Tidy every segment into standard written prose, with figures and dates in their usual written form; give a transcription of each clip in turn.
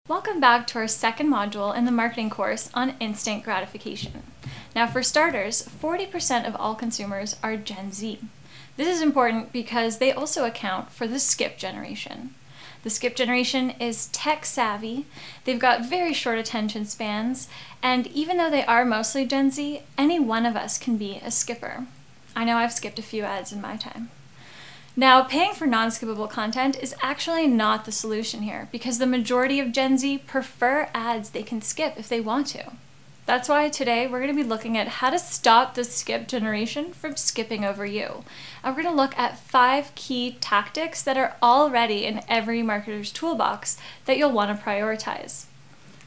Welcome back to our second module in the marketing course on instant gratification. Now for starters, 40% of all consumers are Gen Z. This is important because they also account for the skip generation. The skip generation is tech savvy, they've got very short attention spans, and even though they are mostly Gen Z, any one of us can be a skipper. I know I've skipped a few ads in my time. Now, paying for non-skippable content is actually not the solution here because the majority of Gen Z prefer ads they can skip if they want to. That's why today we're going to be looking at how to stop the skip generation from skipping over you. And we're going to look at 5 key tactics that are already in every marketer's toolbox that you'll want to prioritize.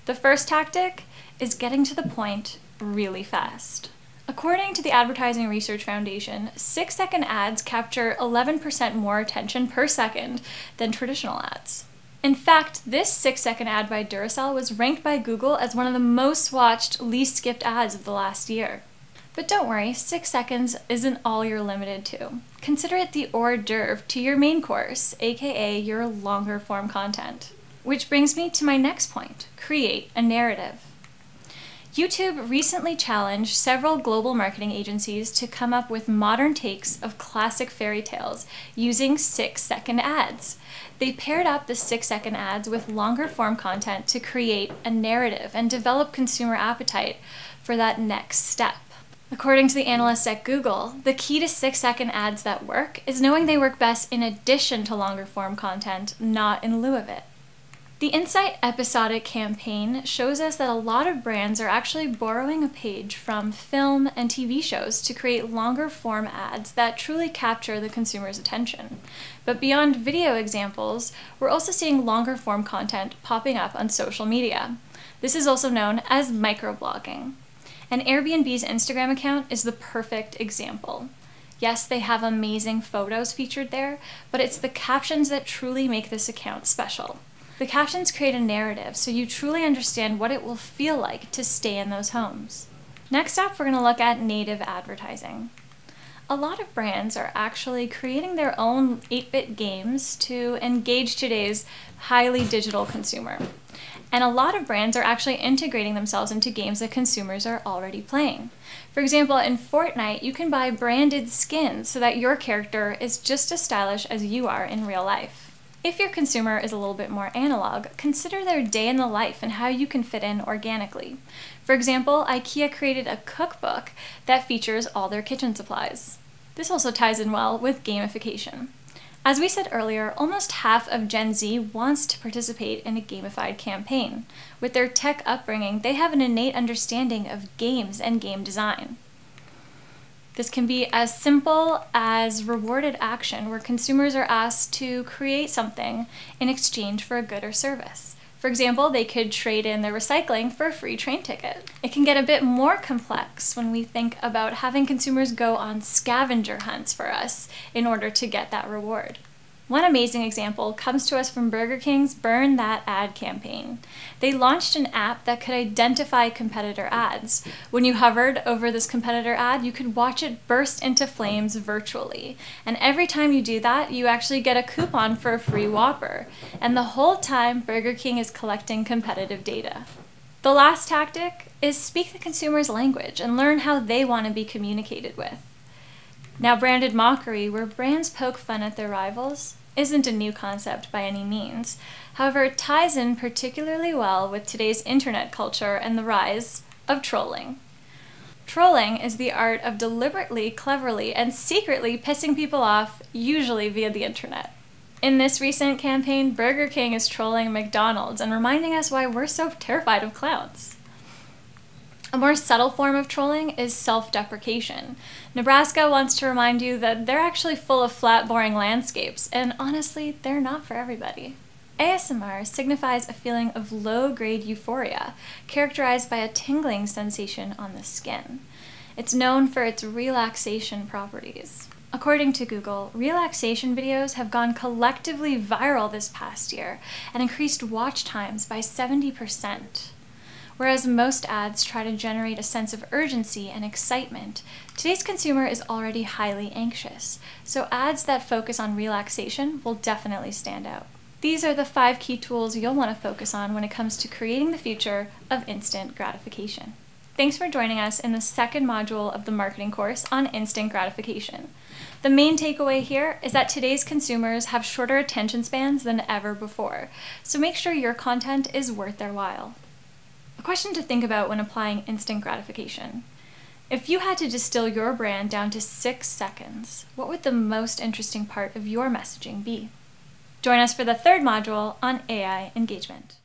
The first tactic is getting to the point really fast. According to the Advertising Research Foundation, 6-second ads capture 11% more attention per second than traditional ads. In fact, this 6-second ad by Duracell was ranked by Google as one of the most watched, least skipped ads of the last year. But don't worry, 6 seconds isn't all you're limited to. Consider it the hors d'oeuvre to your main course, aka your longer form content. Which brings me to my next point, create a narrative. YouTube recently challenged several global marketing agencies to come up with modern takes of classic fairy tales using 6-second ads. They paired up the 6-second ads with longer form content to create a narrative and develop consumer appetite for that next step. According to the analysts at Google, the key to 6-second ads that work is knowing they work best in addition to longer form content, not in lieu of it. The Insight Episodic campaign shows us that a lot of brands are actually borrowing a page from film and TV shows to create longer form ads that truly capture the consumer's attention. But beyond video examples, we're also seeing longer form content popping up on social media. This is also known as microblogging. And Airbnb's Instagram account is the perfect example. Yes, they have amazing photos featured there, but it's the captions that truly make this account special. The captions create a narrative so you truly understand what it will feel like to stay in those homes. Next up, we're going to look at native advertising. A lot of brands are actually creating their own 8-bit games to engage today's highly digital consumer. And a lot of brands are actually integrating themselves into games that consumers are already playing. For example, in Fortnite, you can buy branded skins so that your character is just as stylish as you are in real life. If your consumer is a little bit more analog, consider their day in the life and how you can fit in organically. For example, IKEA created a cookbook that features all their kitchen supplies. This also ties in well with gamification. As we said earlier, almost half of Gen Z wants to participate in a gamified campaign. With their tech upbringing, they have an innate understanding of games and game design. This can be as simple as rewarded action, where consumers are asked to create something in exchange for a good or service. For example, they could trade in their recycling for a free train ticket. It can get a bit more complex when we think about having consumers go on scavenger hunts for us in order to get that reward. One amazing example comes to us from Burger King's Burn That Ad campaign. They launched an app that could identify competitor ads. When you hovered over this competitor ad, you could watch it burst into flames virtually. And every time you do that, you actually get a coupon for a free Whopper. And the whole time, Burger King is collecting competitive data. The last tactic is speak the consumer's language and learn how they want to be communicated with. Now, branded mockery, where brands poke fun at their rivals, isn't a new concept by any means. However, it ties in particularly well with today's internet culture and the rise of trolling. Trolling is the art of deliberately, cleverly, and secretly pissing people off, usually via the internet. In this recent campaign, Burger King is trolling McDonald's and reminding us why we're so terrified of clowns. A more subtle form of trolling is self-deprecation. Nebraska wants to remind you that they're actually full of flat, boring landscapes, and honestly, they're not for everybody. ASMR signifies a feeling of low-grade euphoria, characterized by a tingling sensation on the skin. It's known for its relaxation properties. According to Google, relaxation videos have gone collectively viral this past year and increased watch times by 70%. Whereas most ads try to generate a sense of urgency and excitement, today's consumer is already highly anxious, so ads that focus on relaxation will definitely stand out. These are the 5 key tools you'll want to focus on when it comes to creating the future of instant gratification. Thanks for joining us in the second module of the marketing course on instant gratification. The main takeaway here is that today's consumers have shorter attention spans than ever before, so make sure your content is worth their while. A question to think about when applying instant gratification. If you had to distill your brand down to 6 seconds, what would the most interesting part of your messaging be? Join us for the third module on AI engagement.